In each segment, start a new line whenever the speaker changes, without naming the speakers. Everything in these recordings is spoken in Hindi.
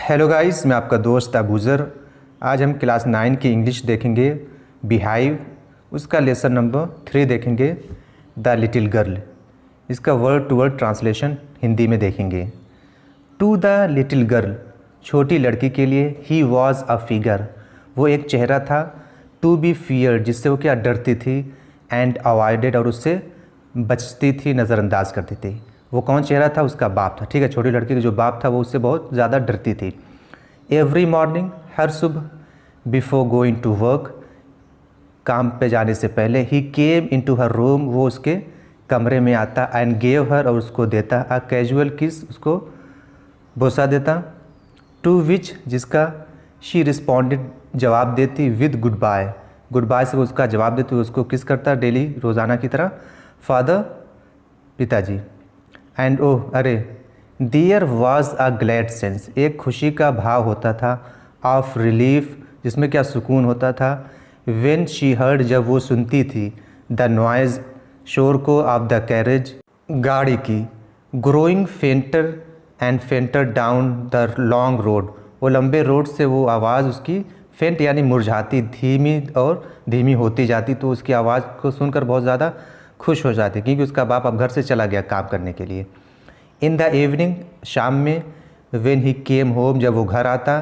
हेलो गाइस, मैं आपका दोस्त अबूज़र। आज हम क्लास 9 की इंग्लिश देखेंगे, बिहाइव। उसका लेसन नंबर 3 देखेंगे, द लिटिल गर्ल। इसका word to word translation Hindi में देखेंगे। टू द लिटिल गर्ल, छोटी लड़की के लिए, ही वॉज अ फिगर, वो एक चेहरा था। टू बी फियर्ड, जिससे वो क्या डरती थी, एंड अवॉइडेड, और उससे बचती थी, नज़रअंदाज करती थी। वो कौन चेहरा था? उसका बाप था। ठीक है, छोटी लड़की का जो बाप था वो उससे बहुत ज़्यादा डरती थी। एवरी मॉर्निंग, हर सुबह, बिफोर गोइंग टू वर्क, काम पे जाने से पहले, ही केम इन टू हर रूम, वो उसके कमरे में आता, एंड गेव हर, और उसको देता, अ कैजुअल किस, उसको बोसा देता। टू विच, जिसका शी रिस्पॉन्डेड, जवाब देती, with goodbye, goodbye से वो उसका जवाब देती, उसको किस करता डेली, रोज़ाना की तरह। फादर, पिताजी। एंड ओह, अरे, there was a glad sense, एक खुशी का भाव होता था, ऑफ रिलीफ, जिसमें क्या सुकून होता था। व्हेन शी हर्ड, जब वो सुनती थी, द नॉइज़, शोर को, ऑफ द कैरेज, गाड़ी की। Growing फेंटर and फेंटर down the long road, वो लंबे रोड से वो आवाज़ उसकी फेंट यानी मुरझाती, धीमी और धीमी होती जाती, तो उसकी आवाज़ को सुनकर बहुत ज़्यादा खुश हो जाती, क्योंकि उसका बाप अब घर से चला गया काम करने के लिए। इन द इवनिंग, शाम में, व्हेन ही केम होम, जब वो घर आता,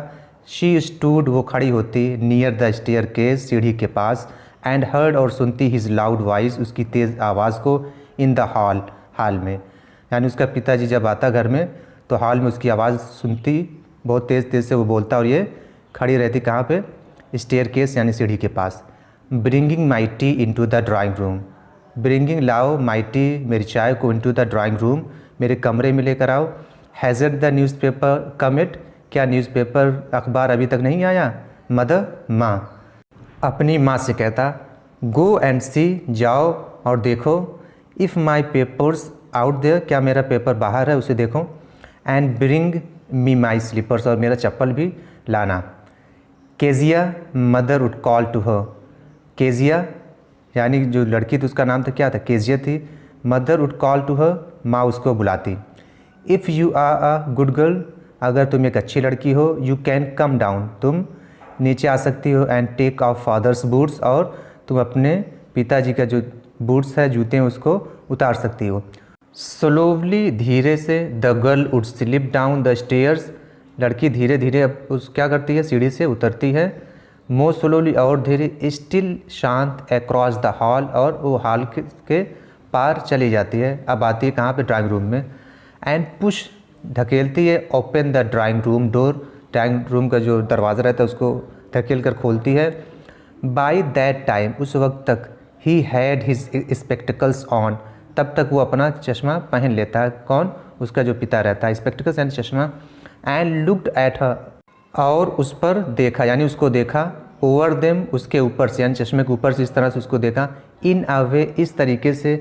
शी स्टूड, वो खड़ी होती, नियर द स्टेयर केस, सीढ़ी के पास, एंड हर्ड, और सुनती, हिज लाउड वॉइस, उसकी तेज़ आवाज़ को, इन द हॉल, हाल में, यानी उसका पिताजी जब आता घर में तो हॉल में उसकी आवाज़ सुनती, बहुत तेज़ तेज़ से वो बोलता, और ये खड़ी रहती कहाँ पे? स्टेयर केस यानी सीढ़ी के पास। Bringing my tea in to the drawing room, bringing, लाओ, माई टी, मेरी चाय को, इनटू द ड्राइंग रूम, मेरे कमरे में लेकर आओ। हैज़ट द न्यूज़पेपर कम इट, क्या न्यूज़पेपर, अखबार अभी तक नहीं आया? मदर, माँ, अपनी माँ से कहता। गो एंड सी, जाओ और देखो। If my papers out there, क्या मेरा पेपर बाहर है, उसे देखो। And bring me my slippers, और मेरा चप्पल भी लाना। Kezia, mother would call to her, Kezia यानी जो लड़की थी उसका नाम था, क्या था? केजिया थी। Mother would call to her, माँ उसको बुलाती। If you are a good girl, अगर तुम एक अच्छी लड़की हो, यू कैन कम डाउन, तुम नीचे आ सकती हो, and take off father's boots, और तुम अपने पिताजी का जो बूट्स है, जूते हैं, उसको उतार सकती हो। स्लोवली, धीरे से, the girl would slip down the stairs, लड़की धीरे धीरे अब उस क्या करती है, सीढ़ी से उतरती है। मोर स्लोली, और धीरे, स्टिल, शांत, अक्रॉस द हॉल, और वो हॉल के पार चली जाती है। अब आती है कहाँ पे? ड्राइंग रूम में। एंड पुश, ढकेलती है, open the drawing room door, drawing room का जो दरवाज़ा रहता है उसको ढकेल कर खोलती है। बाई दैट टाइम, उस वक्त तक, he had his spectacles on, तब तक वो अपना चश्मा पहन लेता है। कौन? उसका जो पिता रहता है, स्पेक्टिकल्स यानी चश्मा। एंड लुक्ड एट हर, और उस पर देखा, यानी उसको देखा। ओवर देम, उसके ऊपर से, यानी चश्मे के ऊपर से, इस तरह से उसको देखा। इन अ वे, इस तरीके से,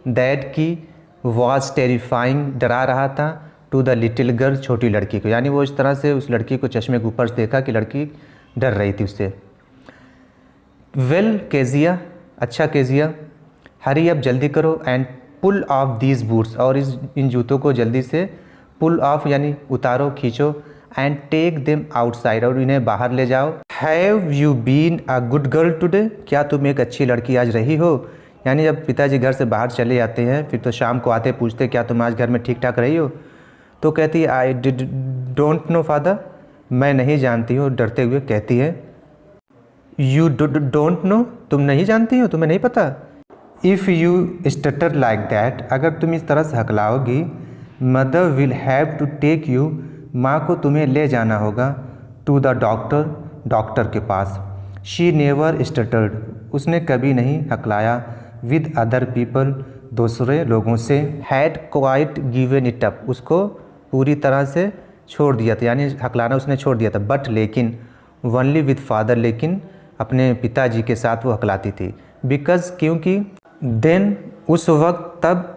दैट की वॉज टेरिफाइंग, डरा रहा था, टू द लिटिल गर्ल, छोटी लड़की को, यानी वो इस तरह से उस लड़की को चश्मे के ऊपर से देखा कि लड़की डर रही थी उससे। वेल केजिया, अच्छा केजिया, हरी अब, जल्दी करो, and pull off these boots, और इन जूतों को जल्दी से पुल ऑफ यानी उतारो, खींचो। एंड टेक देम आउटसाइड, और इन्हें बाहर ले जाओ। Have you been a good girl today, क्या तुम एक अच्छी लड़की आज रही हो? यानी जब पिताजी घर से बाहर चले जाते हैं, फिर तो शाम को आते पूछते, क्या तुम आज घर में ठीक ठाक रही हो? तो कहती है, आई डोंट नो फादर, मैं नहीं जानती हूँ, डरते हुए कहती है। यू डोंट नो, तुम नहीं जानती हो, तुम्हें नहीं पता। If you stutter like that, अगर तुम इस तरह से हकलाओगी, mother will have to take you, माँ को तुम्हें ले जाना होगा, टू द डॉक्टर, डॉक्टर के पास। शी नेवर स्टटर्ड, उसने कभी नहीं हकलाया, विद अदर पीपल, दूसरे लोगों से। Had quite given it up, उसको पूरी तरह से छोड़ दिया था, यानी हकलाना उसने छोड़ दिया था। बट लेकिन, वनली विद फादर, लेकिन अपने पिताजी के साथ वो हकलाती थी। बिकॉज, क्योंकि, देन, उस वक्त, तब,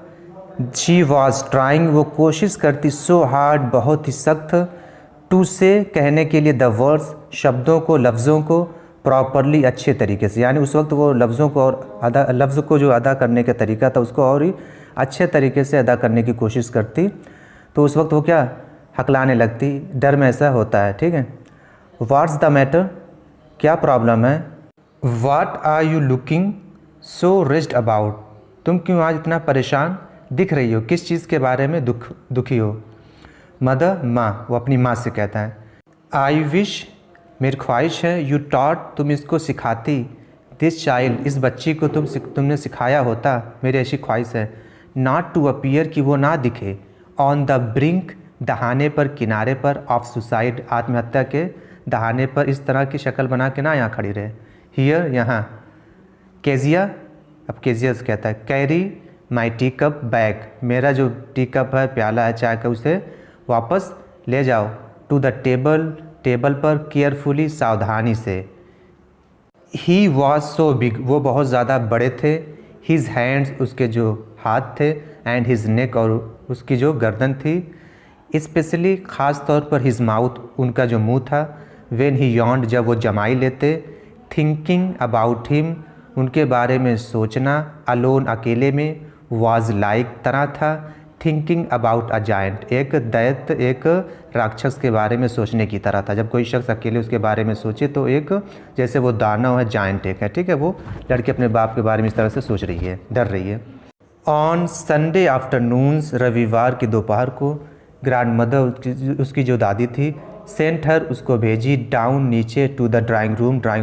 शी वॉज ट्राइंग, वो कोशिश करती, सो हार्ड, बहुत ही सख्त, टू से, कहने के लिए, द वर्ड्स, शब्दों को, लफ्ज़ों को, प्रॉपरली, अच्छे तरीके से, यानी उस वक्त वो लफ्ज़ों को और लफ्ज़ को जो अदा करने का तरीका था उसको और ही अच्छे तरीके से अदा करने की कोशिश करती। तो उस वक्त वो क्या हकलाने लगती, डर में ऐसा होता है, ठीक है। व्हाट्स द मैटर, क्या प्रॉब्लम है। What are you looking so raised about, तुम क्यों आज इतना परेशान दिख रही हो, किस चीज़ के बारे में दुखी हो। मदर, माँ, वो अपनी माँ से कहता है। आई विश, मेरी ख्वाहिश है, यू टॉट, तुम इसको सिखाती, दिस चाइल्ड, इस बच्ची को तुमने सिखाया होता, मेरी ऐसी ख्वाहिश है। नॉट टू अपीयर, कि वो ना दिखे, ऑन द ब्रिंक, दहाने पर, किनारे पर, ऑफ सुसाइड, आत्महत्या के दहाने पर, इस तरह की शक्ल बना के ना यहाँ खड़ी रहे। हियर, यहाँ। केजिया, अब केजिया से कहता है, carry my tea cup bag, मेरा जो टी कप है, प्याला है चाय का, उसे वापस ले जाओ। टू द टेबल, टेबल पर, केयरफुली, सावधानी से। ही वॉज सो बिग, वो बहुत ज़्यादा बड़े थे। हिज हैंड्स, उसके जो हाथ थे, एंड हिज नेक, और उसकी जो गर्दन थी। स्पेशली, ख़ास तौर पर, हिज माउथ, उनका जो मुंह था। व्हेन ही यॉन्ड, जब वो जमाई लेते। थिंकिंग अबाउट हिम, उनके बारे में सोचना। अलोन, अकेले में। वाज लाइक, तरह था। थिंकिंग अबाउट अ जायंट, एक दैत्य, एक राक्षस के बारे में सोचने की तरह था। जब कोई शख्स अकेले उसके बारे में सोचे तो एक जैसे वो दानव है, जायंट एक है, ठीक है। वो लड़की अपने बाप के बारे में इस तरह से सोच रही है, डर रही है। ऑन संडे आफ्टरनून्स, रविवार की दोपहर को, ग्रैंड मदर, उसकी जो दादी थी, सेंट हर, उसको भेजी, डाउन, नीचे, टू द ड्राइंग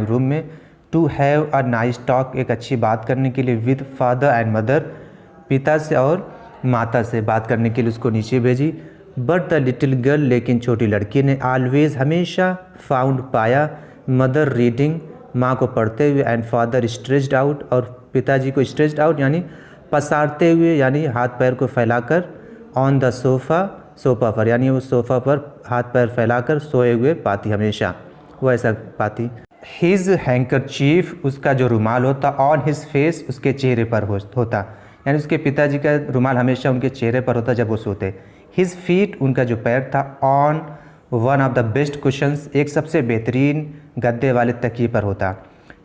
रूम में, to have a nice talk, एक अच्छी बात करने के लिए, विद फादर एंड मदर, पिता से और माता से बात करने के लिए उसको नीचे भेजी। बट द लिटिल गर्ल, लेकिन छोटी लड़की ने, ऑलवेज, हमेशा, फाउंड, पाया, मदर रीडिंग, माँ को पढ़ते हुए, एंड फादर स्ट्रेच्ड आउट, और पिताजी को स्ट्रेच्ड आउट यानी पसारते हुए, यानी हाथ पैर को फैलाकर, ऑन द सोफ़ा पर, यानी वो सोफ़ा पर हाथ पैर फैलाकर सोए हुए पाती, हमेशा वो ऐसा पाती। हिज हैंकरचीफ, उसका जो रुमाल होता, ऑन हिज फेस, उसके चेहरे पर होता, यानी उसके पिताजी का रुमाल हमेशा उनके चेहरे पर होता जब वो सोते। हिज फीट, उनका जो पैर था, on one of the best cushions, एक सबसे बेहतरीन गद्दे वाले तकिए पर होता।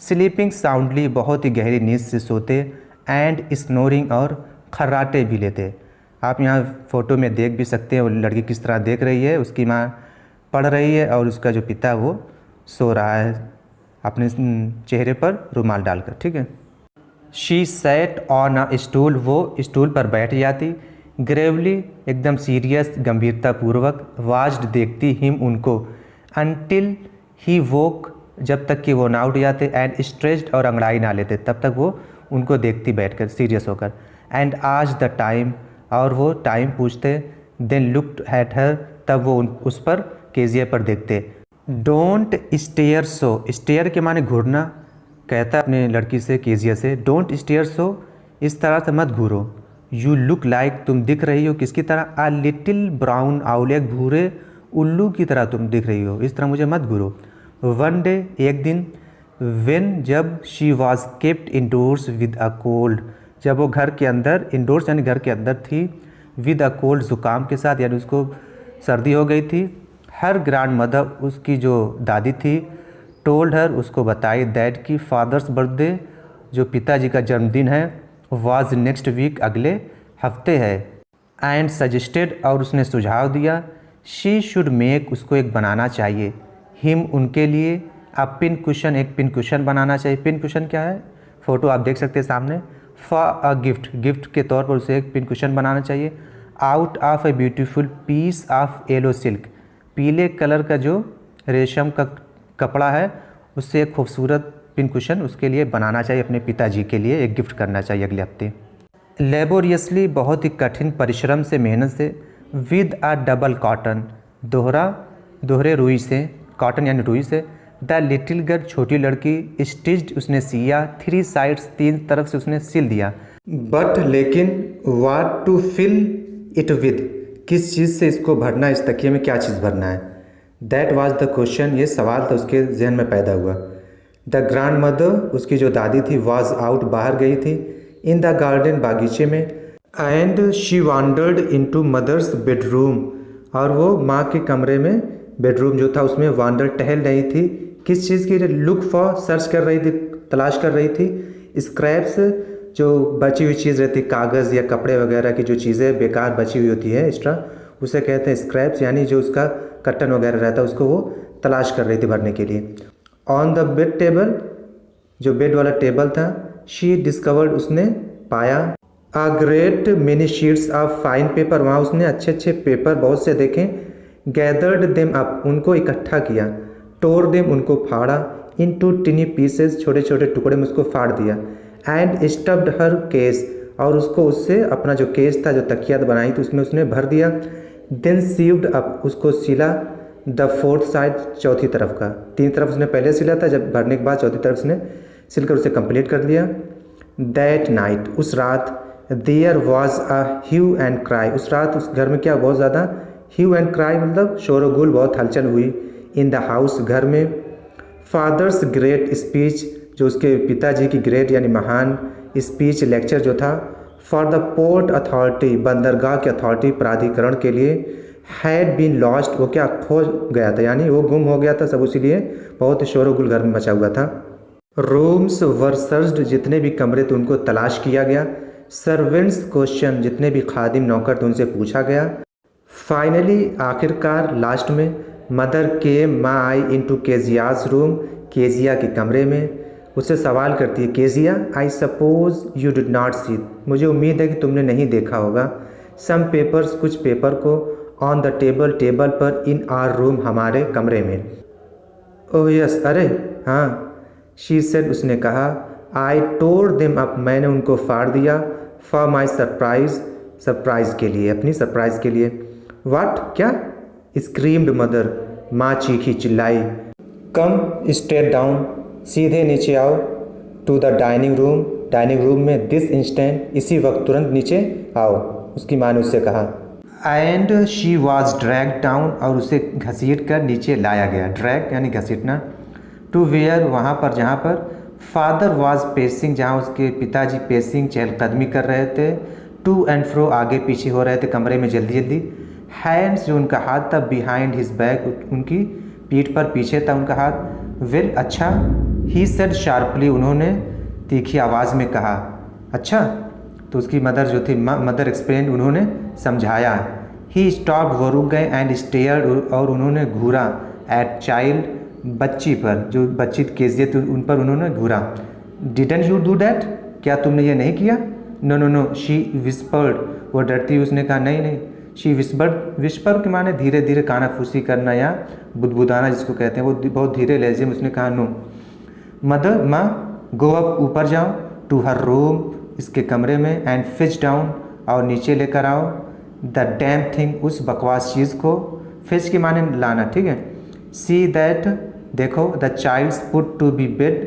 स्लीपिंग साउंडली, बहुत ही गहरी नींद से सोते। एंड स्नोरिंग, और खर्राटे भी लेते। आप यहाँ फ़ोटो में देख भी सकते हैं वो लड़की किस तरह देख रही है, उसकी माँ पढ़ रही है और उसका जो पिता वो सो रहा है अपने चेहरे पर रुमाल डालकर, ठीक है। She sat on a stool, वो स्टूल पर बैठ जाती। ग्रेवली, एकदम सीरियस, गंभीरतापूर्वक। वाज्ड, देखती, हिम, उनको। अनटिल ही वोक, जब तक कि वो ना उठ जाते। एंड स्ट्रेस्ड, और अंगड़ाई ना लेते, तब तक वो उनको देखती बैठकर, सीरियस होकर। एंड आज द टाइम, और वो टाइम पूछते। देन लुक्ड एट हर, तब वो उस पर, केजिया पर देखते। डोंट स्टेयर सो, स्टेयर के माने घूरना, कहता अपने लड़की से, केजिया से, डोंट स्टेयर सो, इस तरह से मत घूरो। यू लुक लाइक, तुम दिख रही हो किसकी तरह, आ लिटिल ब्राउन आउल, एक भूरे उल्लू की तरह तुम दिख रही हो, इस तरह मुझे मत घूरो। वन डे, एक दिन, व्हेन, जब, she was kept indoors with a cold, जब वो घर के अंदर, इंडोर्स यानी घर के अंदर थी, विद अ कोल्ड, ज़ुकाम के साथ, यानी उसको सर्दी हो गई थी। हर ग्रैंड मदर, उसकी जो दादी थी, टोल्ड हर, उसको बताई, दैट की फादर्स बर्थडे, जो पिताजी का जन्मदिन है, वाज नेक्स्ट वीक, अगले हफ्ते है। एंड सजेस्टेड, और उसने सुझाव दिया, शी शुड मेक, उसको एक बनाना चाहिए, हिम, उनके लिए, अ पिन कुशन, एक पिन कुशन बनाना चाहिए। पिन कुशन क्या है, फ़ोटो आप देख सकते हैं सामने। फॉर अ गिफ्ट, गिफ्ट के तौर पर उसे एक पिन कुशन बनाना चाहिए। Out of a beautiful piece of yellow silk, पीले कलर का जो रेशम का कपड़ा है, उससे एक खूबसूरत पिन कुशन उसके लिए बनाना चाहिए, अपने पिताजी के लिए एक गिफ्ट करना चाहिए अगले हफ्ते। लेबोरियसली, बहुत ही कठिन परिश्रम से, मेहनत से। विद अ डबल कॉटन, दोहरे रुई से, कॉटन यानी रुई से। द लिटिल गर्ल, छोटी लड़की। स्टिच्ड, उसने सिया। थ्री साइड्स, तीन तरफ से उसने सिल दिया। बट, लेकिन। What to fill it with, किस चीज़ से इसको भरना है, इस तकिए में क्या चीज़ भरना है। दैट वाज द क्वेश्चन, ये सवाल था उसके जहन में पैदा हुआ। द ग्रैंड मदर, उसकी जो दादी थी, वाज आउट, बाहर गई थी। इन द गार्डन, बागीचे में। And she wandered into mother's bedroom, और वो माँ के कमरे में, बेडरूम जो था उसमें वांडर, टहल रही थी। किस चीज़ की, लुक फॉर, सर्च कर रही थी, तलाश कर रही थी। स्क्रैप्स, जो बची हुई चीज़ रहती, कागज़ या कपड़े वगैरह की जो चीज़ें बेकार बची हुई होती है एक्स्ट्रा, उसे कहते हैं स्क्रैप्स, यानी जो उसका कट्टन वगैरह रहता है उसको वो तलाश कर रही थी भरने के लिए। ऑन द बेड टेबल, जो बेड वाला टेबल था, शी डिस्कवर्ड, उसने पाया, a great many sheets of fine paper, वहाँ उसने अच्छे अच्छे पेपर बहुत से देखे, गैदर्ड देम अप, उनको इकट्ठा किया, टोर देम, उनको फाड़ा, इन टू टिनी पीसेस, छोटे छोटे टुकड़े में उसको फाड़ दिया, एंड स्टफ्ड हर केस, और उसको उससे अपना जो केस था, जो तकिया बनाई थी, उसमें उसने भर दिया, देन सीव्ड अप, उसको सिला, द फोर्थ साइड, चौथी तरफ का, तीन तरफ उसने पहले सिला था, जब भरने के बाद चौथी तरफ उसने सिलकर उसे कंप्लीट कर दिया। दैट नाइट, उस रात, there was a hue and cry, उस रात उस घर में क्या बहुत ज़्यादा ह्यू एंड क्राई मतलब शोरगुल, बहुत हलचल हुई, इन द हाउस, घर में। फादर्स ग्रेट स्पीच, जो उसके पिताजी की ग्रेट यानी महान स्पीच लेक्चर जो था, फॉर द पोर्ट अथॉरिटी, बंदरगाह के अथॉरिटी प्राधिकरण के लिए, हैड बीन लॉस्ट, वो क्या खो गया था, यानी वो गुम हो गया था सब, इसीलिए बहुत शोरगुल घर में मचा हुआ था। रूम्स वर सर्च्ड, जितने भी कमरे थे उनको तलाश किया गया। सर्वेंट्स क्वेश्चन, जितने भी खादिम नौकर थे उनसे पूछा गया। फाइनली, आखिरकार, लास्ट में, मदर के माँ I into Kezia's room, Kezia के कमरे में, उससे सवाल करती है, Kezia, I suppose you did not see, मुझे उम्मीद है कि तुमने नहीं देखा होगा, सम पेपर्स, कुछ पेपर को, ऑन द टेबल, टेबल पर, इन आर रूम, हमारे कमरे में। ओह यस, अरे हाँ, शी सेड, उसने कहा, आई टोर देम अप, मैंने उनको फाड़ दिया, फॉर माई सरप्राइज, सरप्राइज के लिए, अपनी सरप्राइज के लिए। व्हाट, क्या, स्क्रीम्ड मदर, माँ चीखी, चिल्लाई। कम स्ट्रेट डाउन, सीधे नीचे आओ, to the dining room, dining room में, दिस इंस्टेंट, इसी वक्त, तुरंत नीचे आओ, उसकी माँ ने उससे कहा। And she was drag down, और उसे घसीट कर नीचे लाया गया, ड्रैग यानी घसीटना, टू वेयर, वहाँ पर जहाँ पर, फादर वॉज पेसिंग, जहाँ उसके पिताजी पेसिंग, चहलकदमी कर रहे थे, टू एंड फ्रो, आगे पीछे हो रहे थे कमरे में जल्दी जल्दी। हैंड्स, जो उनका हाथ था, बिहाइंड हिज बैक, उनकी पीठ पर पीछे था उनका हाथ। वेल, अच्छा, ही सेड शार्पली, उन्होंने तीखी आवाज़ में कहा, अच्छा, तो उसकी मदर जो थी, मदर एक्सप्लेन, उन्होंने समझाया। ही स्टॉप्ड, वो रुक गए, एंड स्टेयर्ड, और उन्होंने घूरा, एट चाइल्ड, बच्ची पर, जो बच्ची केजिया थी उन पर उन्होंने घूरा। डिडंट यू डू दैट, क्या तुमने ये नहीं किया? No no no, she whispered, वो डरती हुई उसने कहा, नहीं नहीं। शी विस्पर्ड, विस्पर के माने धीरे धीरे कानाफूसी करना या बुदबुदाना जिसको कहते हैं, वो बहुत धीरे लहजे में उसने कहा, नो। मदर, माँ, गो अप, ऊपर जाओ, टू हर रूम, इसके कमरे में, एंड फिच डाउन, और नीचे लेकर आओ, द डैम थिंग, उस बकवास चीज़ को, फिच के माने लाना, ठीक है। सी दैट, देखो, the child's put to be bed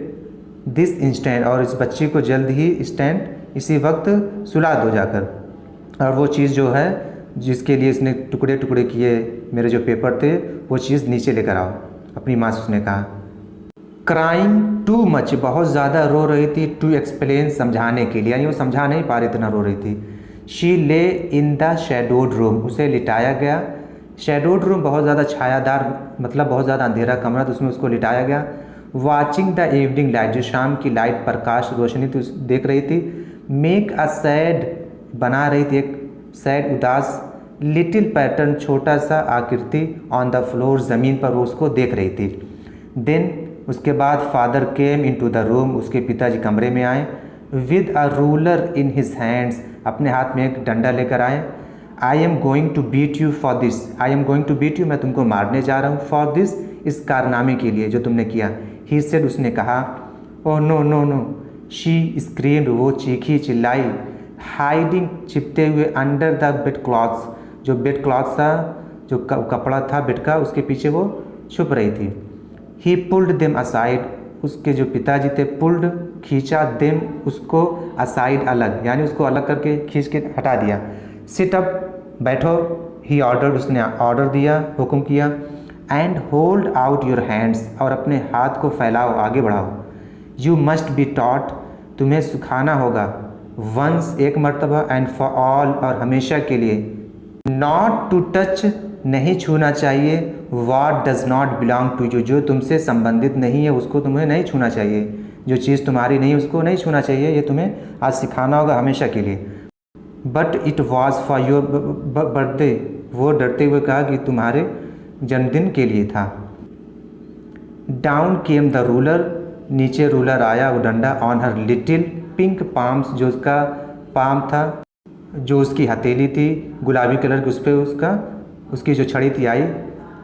this instant, और इस बच्ची को जल्द ही स्टैंड, इसी वक्त सुला दो जाकर, और वो चीज़ जो है जिसके लिए इसने टुकड़े टुकड़े किए मेरे जो पेपर थे, वो चीज़ नीचे लेकर आओ, अपनी माँ से उसने कहा। क्राइंग टू मच, बहुत ज़्यादा रो रही थी, टू एक्सप्लेन, समझाने के लिए, यानी वो समझा नहीं पा रही, इतना रो रही थी। शी ले इन द शेडोड रूम, उसे लिटाया गया। शेडोड रूम बहुत ज़्यादा छायादार, मतलब बहुत ज़्यादा अंधेरा कमरा, तो उसमें उसको लिटाया गया। वाचिंग द इवनिंग लाइट, जो शाम की लाइट, प्रकाश, रोशनी थी, देख रही थी। मेक अ सैड, बना रही थी एक सैड, उदास, लिटिल पैटर्न, छोटा सा आकृति, ऑन द फ्लोर, ज़मीन पर, वो उसको देख रही थी। देन, उसके बाद, father came in to the room, उसके पिताजी कमरे में आए, with a ruler in his hands, अपने हाथ में एक डंडा लेकर आए। I am going to beat you for this, I am going to beat you, मैं तुमको मारने जा रहा हूँ, फॉर दिस, इस कारनामे के लिए जो तुमने किया। ही सेड, उसने कहा। Oh no no no, she screamed, वो चीखी, चिल्लाई। हाइडिंग, छिपते हुए, अंडर द बेड क्लॉथ्स, जो बेड क्लॉथ था, जो कपड़ा था बेड का, उसके पीछे वो छुप रही थी। ही पुल्ड देम असाइड, उसके जो पिताजी थे, पुल्ड, खींचा, देम, उसको, असाइड, अलग, यानी उसको अलग करके खींच के हटा दिया। सिट अप, बैठो, ही ऑर्डर्ड, उसने ऑर्डर दिया, हुक्म किया। And hold out your hands, और अपने हाथ को फैलाओ, आगे बढ़ाओ। यू मस्ट बी टॉट, तुम्हें सिखाना होगा। वंस, एक मर्तबा, एंड फॉर ऑल, और हमेशा के लिए। नॉट टू टच, नहीं छूना चाहिए। What does not belong to you, जो तुमसे संबंधित नहीं है उसको तुम्हें नहीं छूना चाहिए, जो चीज़ तुम्हारी नहीं उसको नहीं छूना चाहिए, ये तुम्हें आज सिखाना होगा हमेशा के लिए। But it was for your birthday, वो डरते हुए कहा कि तुम्हारे जन्मदिन के लिए था। डाउन केम द रूलर, नीचे रूलर आया, वो डंडा, on her little pink palms, जो उसका पाम था, जो उसकी हथेली थी गुलाबी कलर की, उस पर उसकी जो छड़ी थी आई।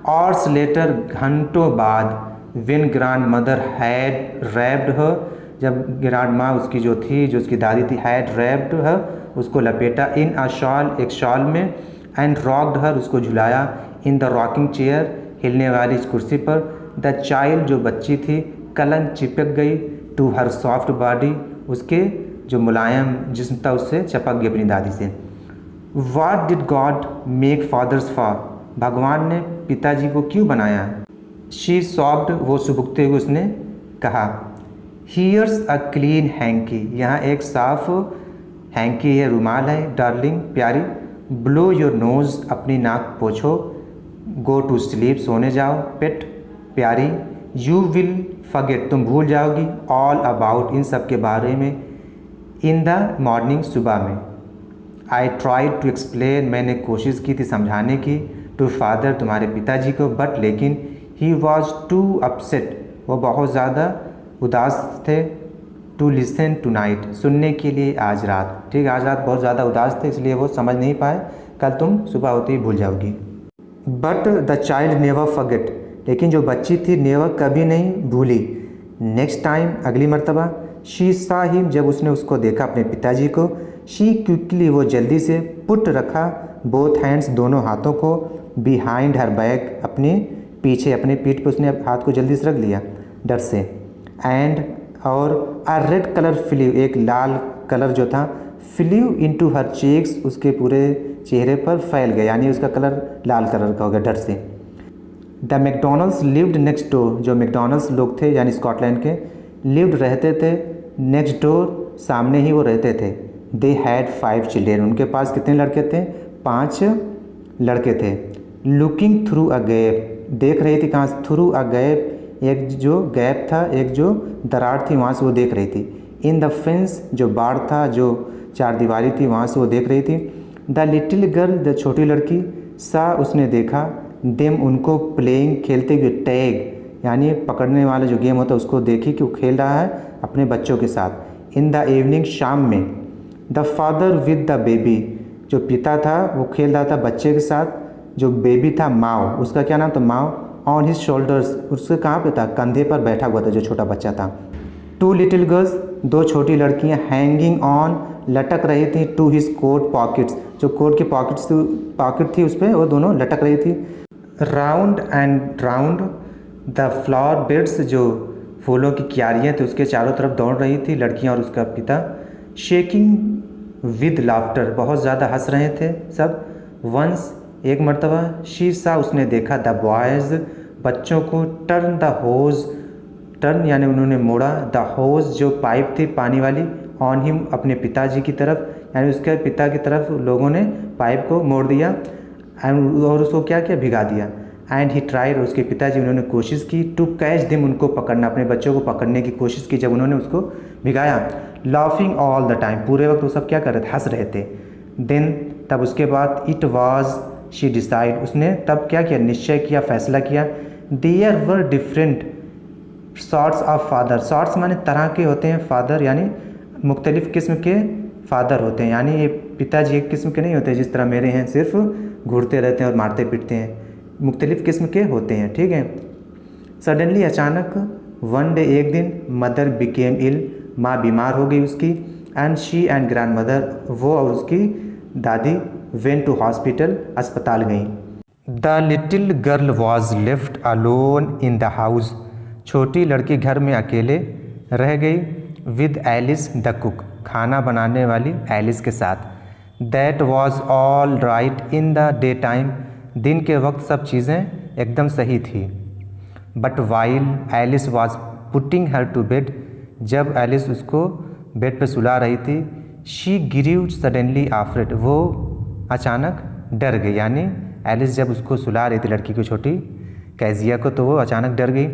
आवर्स लेटर, घंटों बाद, when grand mother had wrapped her, जब ग्रैंड माँ उसकी जो थी, जो उसकी दादी थी, हैड रैप्ड हर, उसको लपेटा, इन अ शॉल, एक शॉल में, एंड रॉक्ड हर, उसको झुलाया, इन द रॉकिंग चेयर, हिलने वाली इस कुर्सी पर। द चाइल्ड, जो बच्ची थी, कलन, चिपक गई, टू हर सॉफ्ट बॉडी, उसके जो मुलायम जिस्म था उससे चिपक गई अपनी दादी से। What did God make fathers for, भगवान ने पिताजी को क्यों बनाया? शी सॉफ्ट, वो सुबुकते हुए उसने कहा। हियर्स अ क्लीन हैंकी, यहाँ एक साफ हैंकी है, रुमाल है, डार्लिंग, प्यारी। ब्लो योर नोज़, अपनी नाक पोछो। गो टू स्लीप, सोने जाओ। पेट, प्यारी। यू विल फॉरगेट, तुम भूल जाओगी, ऑल अबाउट, इन सब के बारे में, इन द मॉर्निंग, सुबह में। आई ट्राइड टू एक्सप्लेन, मैंने कोशिश की थी समझाने की, टू फादर, तुम्हारे पिताजी को, बट लेकिन, ही वॉज टू अपसेट, वो बहुत ज़्यादा उदास थे, टू लिसन टू नाइट, सुनने के लिए आज रात। ठीक है, आज रात बहुत ज़्यादा उदास थे, इसलिए वो समझ नहीं पाए, कल तुम सुबह होते ही भूल जाओगी। But the child never forget, लेकिन जो बच्ची थी नेवर, कभी नहीं भूली। नेक्स्ट टाइम, अगली मर्तबा, शी सा हिम, जब उसने उसको देखा अपने पिताजी को, शी क्विकली, वो जल्दी से, पुट, रखा, बोथ हैंड्स, दोनों हाथों को, बिहाइंड हर बैक, अपने पीछे, अपने पीठ पर उसने हाथ को जल्दी से रख लिया डर से। एंड, और अ रेड कलर फ्लीव, एक लाल कलर जो था, फ्लीव इनटू हर चीक्स, उसके पूरे चेहरे पर फैल गया, यानी उसका कलर लाल कलर का हो गया डर से। The McDonald's lived next door, जो मैकडोनल्ड्स लोग थे यानी स्कॉटलैंड के, लिव्ड, रहते थे, नेक्स्ट डोर, सामने ही वो रहते थे। दे हैड 5 चिल्ड्रेन, उनके पास कितने लड़के थे? 5 लड़के थे। लुकिंग थ्रू अ गैप, देख रही थी कहाँ से? थ्रू अ गैप, एक जो गैप था, एक जो दरार थी, वहाँ से वो देख रही थी। इन द फेंस, जो बाड़ था, जो चार दीवारी थी, वहाँ से वो देख रही थी। द लिटिल गर्ल, जो छोटी लड़की, सा, उसने देखा, देम, उनको, प्लेइंग, खेलते हुए, टैग, यानी पकड़ने वाला जो गेम होता है उसको देखी कि वो खेल रहा है अपने बच्चों के साथ। इन द इवनिंग, शाम में। The father with the baby, जो पिता था वो खेल रहा था बच्चे के साथ, जो बेबी था माओ, उसका क्या नाम था? माओ। ऑन हिज शोल्डर्स, उसके कहाँ पे था? कंधे पर बैठा हुआ था जो छोटा बच्चा था। 2 लिटिल गर्ल्स, 2 छोटी लड़कियाँ, हैंगिंग ऑन, लटक रही थी, टू हिज कोट पॉकेट्स, जो कोट की पॉकेट थी उस पर वो दोनों लटक रही थी। Round and round the flower beds, जो फूलों की क्यारियाँ थी उसके चारों तरफ दौड़ रही थी लड़कियाँ और उसका पिता। शेकिंग विद लाफ्टर, बहुत ज़्यादा हंस रहे थे सब। वंस, एक मर्तबा, शी सा, उसने देखा, द बॉयज़, बच्चों को, टर्न द होज, टर्न यानी उन्होंने मोड़ा, द होज, जो पाइप थी पानी वाली, ऑन हिम, अपने पिताजी की तरफ, यानी उसके पिता की तरफ लोगों ने पाइप को मोड़ दिया, एंड और उसको क्या किया? भिगा दिया। एंड ही ट्राइड, उसके पिताजी, उन्होंने कोशिश की, टू कैच दिम, उनको पकड़ना, अपने बच्चों को पकड़ने की कोशिश की जब उन्होंने उसको भिगाया। लाफिंग ऑल द टाइम, पूरे वक्त वो सब क्या कर रहे थे? हंस रहे थे। देन, तब उसके बाद, इट वॉज, शी डिसाइड, उसने तब क्या किया? निश्चय किया, फैसला किया। There were different sorts of father, sorts माने तरह के होते हैं, फादर यानी मुख्तलिफ़ किस्म के फादर होते हैं, यानी ये पिताजी एक किस्म के नहीं होते जिस तरह मेरे हैं, सिर्फ घूरते रहते हैं और मारते पीटते हैं, मुख्तलिफ़ किस्म के होते हैं। ठीक है। सडनली, अचानक, वन डे, एक दिन, मदर बिकेम इल, माँ बीमार हो गई उसकी, and she and grand mother, वो और उसकी दादी, वेंट टू हॉस्पिटल, अस्पताल गई। The little girl was left alone in the house, छोटी लड़की घर में अकेले रह गई, विद एलिस द कुक, खाना बनाने वाली एलिस के साथ। That was all right in the day time, दिन के वक्त सब चीज़ें एकदम सही थी। But while Alice was putting her to bed, जब एलिस उसको बेड पर सुला रही थी, शी ग्रीव सडनली आफ्रेड, वो अचानक डर गई, यानी एलिस जब उसको सुला रही थी लड़की को, छोटी कैजिया को, तो वो अचानक डर गई।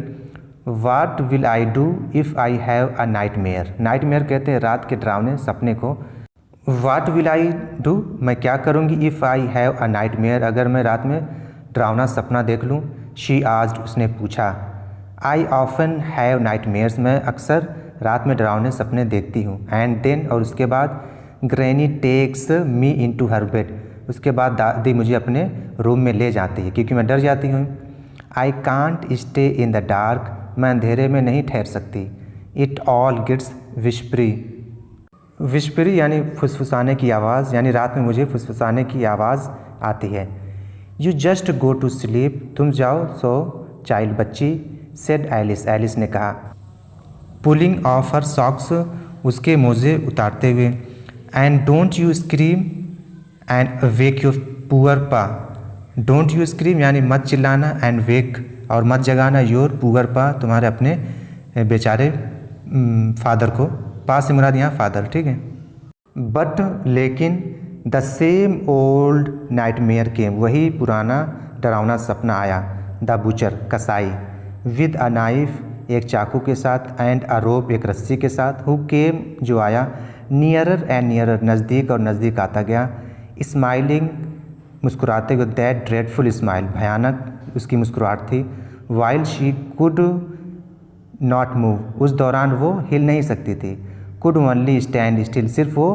What will I do if I have a night mayor, night mayor कहते हैं रात के डरावने सपने को। वाट विल आई डू, मैं क्या करूँगी, if I have a night mayor, अगर मैं रात में डरावना सपना देख लूँ। शी आस्क्ड, उसने पूछा। I often have nightmares, मैं अक्सर रात में डरावने सपने देखती हूँ। एंड देन, और उसके बाद granny takes me in to her bed, उसके बाद दादी मुझे अपने रूम में ले जाती है क्योंकि मैं डर जाती हूँ। I can't stay in the dark, मैं अंधेरे में नहीं ठहर सकती। इट ऑल गेट्स विस्परी, विस्परी यानी फुसफुसाने की आवाज़, यानी रात में मुझे फुसफुसाने की आवाज़ आती है। You just go to sleep, तुम जाओ सो चाइल्ड, बच्ची, सेड एलिस, एलिस ने कहा। पुलिंग ऑफ हर सॉक्स, उसके मोजे उतारते हुए। And don't you scream and wake your poor पा, डोंट यू स्क्रीम यानी मत चिल्लाना, एंड वेक और मत जगाना, योर पुअर पा, तुम्हारे अपने बेचारे फादर को, पा से मुराद यहाँ फादर, ठीक है। बट लेकिन the same old nightmare came, वही पुराना डरावना सपना आया। द बुचर, कसाई, विद अ नाइफ, एक चाकू के साथ, एंड अ रोप, एक रस्सी के साथ, हु केम, जो आया, नियरर एंड नियरर, नज़दीक और नज़दीक आता गया, स्माइलिंग, मुस्कुराते हुए, दैट ड्रेडफुल स्माइल, भयानक उसकी मुस्कुराहट थी। While she could not move, उस दौरान वो हिल नहीं सकती थी। कुड ओनली स्टैंड स्टिल, सिर्फ वो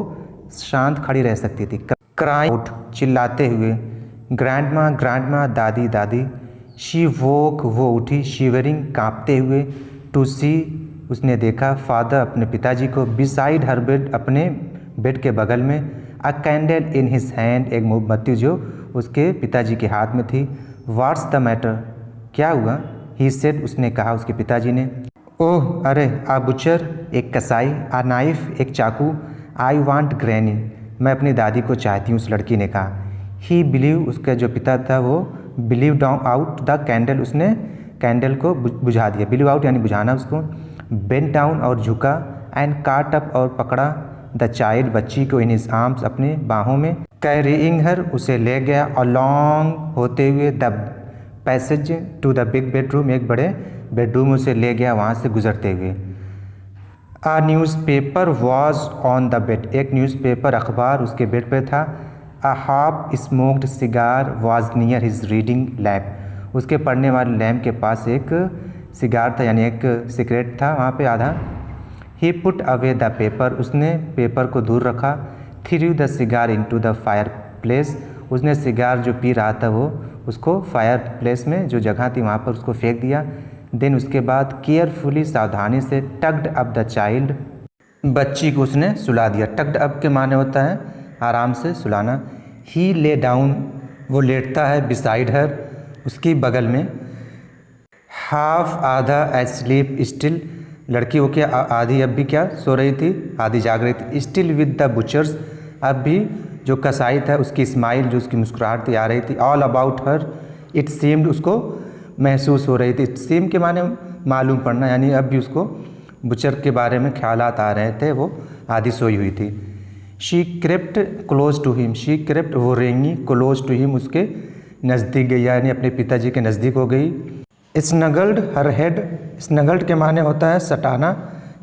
शांत खड़ी रह सकती थी। क्राइंग आउट, चिल्लाते हुए। ग्रैंडमा, ग्रैंडमा, दादी, दादी। शी वोक, वो उठी। शिवरिंग, कांपते हुए। टू सी, उसने देखा। फादर, अपने पिताजी को। बिसाइड हर बेड, अपने बेड के बगल में। अ कैंडल इन हिज हैंड, एक मोमबत्ती जो उसके पिताजी के हाथ में थी। व्हाट्स द मैटर, क्या हुआ, ही सेड, उसने कहा, उसके पिताजी ने। ओह, अरे, आ बुचर, एक कसाई, आ नाइफ, एक चाकू, आई वांट ग्रैनी, मैं अपनी दादी को चाहती हूँ, उस लड़की ने कहा। ही बिलीव, उसका जो पिता था वो believe down out the candle, उसने कैंडल को बुझा दिया। बिलीव आउट यानी बुझाना उसको। बेंट डाउन, और झुका। एंड काट अप, और पकड़ा। द चाइल्ड, बच्ची को। इन हिज आर्म्स, अपने बाहों में। कैरीइंग हर, उसे ले गया। अलॉन्ग, होते हुए। The passage to the big bedroom, एक बड़े बेडरूम उसे ले गया, वहाँ से गुजरते हुए। A newspaper was on the bed, एक न्यूज़पेपर, अखबार उसके बेड पर था। A half smoked cigar was near his reading lamp, उसके पढ़ने वाले लैम्प के पास एक सिगार था, यानी एक सिगरेट था वहाँ पे आधा। ही पुट अवे द पेपर, उसने पेपर को दूर रखा। Through the cigar into the fire place, उसने सिगार जो पी रहा था वो उसको फायर प्लेस में, जो जगह थी वहाँ पर उसको फेंक दिया। देन उसके बाद केयरफुली, सावधानी से। टक्ड अप द चाइल्ड, बच्ची को उसने सुला दिया। टक्ड अप के माने होता है आराम से सुलाना। ही ले डाउन, वो लेटता है। बिसाइड हर, उसकी बगल में। हाफ, आधा। एस्लीप स्टिल, लड़की वो क्या आधी अब भी क्या सो रही थी, आधी जाग रही थी। स्टिल विद द बुचर्स, अब भी जो कसाई था उसकी स्माइल, जो उसकी मुस्कुराहट थी, आ रही थी। All about her, it seemed, उसको महसूस हो रही थी। इट सीम के माने मालूम पड़ना, यानी अब भी उसको बुचर के बारे में ख्यालात आ रहे थे, वो आधी सोई हुई थी। She crept close to him, she crept, वो रेंगी। क्लोज टू हिम, उसके नज़दीक गई, यानी अपने पिताजी के नज़दीक हो गई। स्नगल्ड हर हेड, स्नगल्ड के माने होता है सटाना,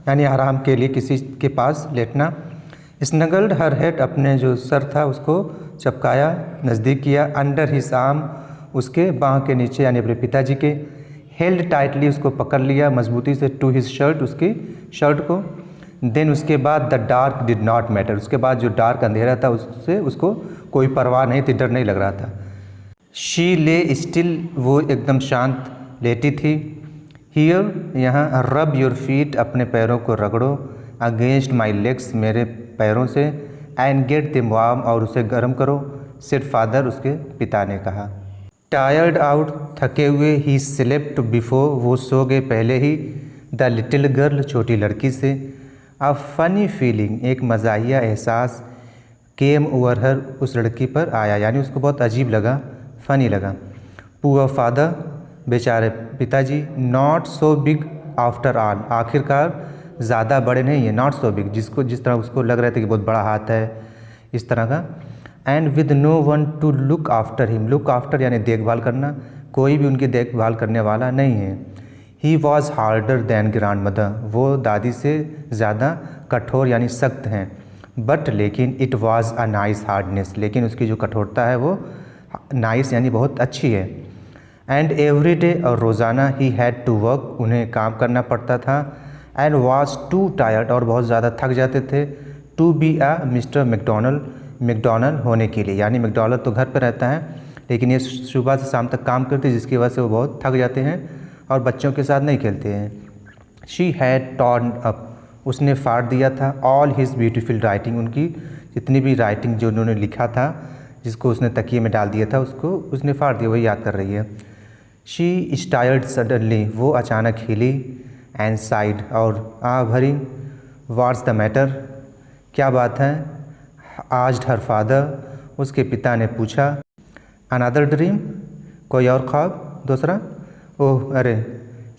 यानी आराम के लिए किसी के पास लेटना। स्नगल्ड हर हेड, अपने जो सर था उसको चपकाया, नज़दीक किया। अंडर हिज आर्म, उसके बाँह के नीचे, यानी अपने पिताजी के। हेल्ड टाइटली, उसको पकड़ लिया मजबूती से। टू हिज शर्ट, उसकी शर्ट को। देन उसके बाद the dark did not matter, उसके बाद जो डार्क अंधेरा था उससे उसको कोई परवाह नहीं थी, डर नहीं लग रहा था। शी ले स्टिल, वो एकदम शांत लेटी थी। हियर, यहाँ। रब योर फीट, अपने पैरों को रगड़ो। अगेंस्ट माई लेग्स, मेरे पैरों से। एंड गेट देम वार्म, और उसे गर्म करो। सेड फादर, उसके पिता ने कहा। टायर्ड आउट, थके हुए। ही स्लेप्ट बिफोर, वो सो गए पहले ही। द लिटिल गर्ल, छोटी लड़की से। अ फनी फीलिंग, एक मज़ाहिया एहसास। केम ओवर हर, उस लड़की पर आया, यानी उसको बहुत अजीब लगा, फ़नी लगा। पुअर फादर, बेचारे पिताजी। Not so big after all, आखिरकार ज़्यादा बड़े नहीं है। नॉट सो बिग, जिस तरह उसको लग रहा था कि बहुत बड़ा हाथ है, इस तरह का। And with no one to look after him, look after यानी देखभाल करना, कोई भी उनकी देखभाल करने वाला नहीं है। He was harder than grandmother, वो दादी से ज़्यादा कठोर यानी सख्त हैं। बट लेकिन it was a nice hardness, लेकिन उसकी जो कठोरता है वो नाइस यानी बहुत अच्छी है। एंड एवरी डे और रोज़ाना ही हैड टू वर्क, उन्हें काम करना पड़ता था। एंड वाज टू टायर्ड, और बहुत ज़्यादा थक जाते थे। To be a mister McDonald होने के लिए, यानी मैकडोनल्ड तो घर पर रहता है लेकिन ये सुबह से शाम तक काम करते हैं, जिसकी वजह से वो बहुत थक जाते हैं और बच्चों के साथ नहीं खेलते हैं। शी हैड टॉर्न अप, उसने फाड़ दिया था ऑल हिज ब्यूटीफुल राइटिंग, उनकी जितनी भी राइटिंग जो उन्होंने लिखा था, जिसको उसने तकिए में डाल दिया था, उसको उसने फाड़ दिया, वही याद कर रही है। शी स्टायर्ड सडनली, वो अचानक हिली। एंड साइड, और आ भरी। व्हाट्स द मैटर, क्या बात है। आज्ड हर फादर, उसके पिता ने पूछा। अनदर ड्रीम, कोई और ख्वाब, दूसरा। ओह अरे,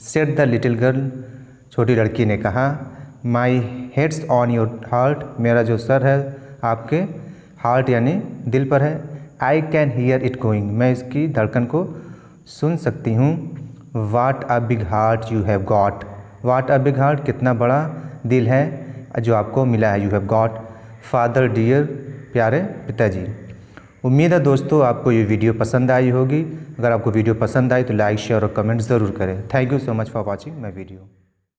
सेड द लिटिल गर्ल, छोटी लड़की ने कहा। माई हेड्स ऑन योर हार्ट, मेरा जो सर है आपके हार्ट यानी दिल पर है। I can hear it going, मैं इसकी धड़कन को सुन सकती हूँ। What a big heart you have got, what a big heart, कितना बड़ा दिल है जो आपको मिला है। You have got. Father dear, प्यारे पिताजी। उम्मीद है दोस्तों आपको ये वीडियो पसंद आई होगी। अगर आपको वीडियो पसंद आई तो लाइक शेयर और कमेंट ज़रूर करें। Thank you so much for watching my video.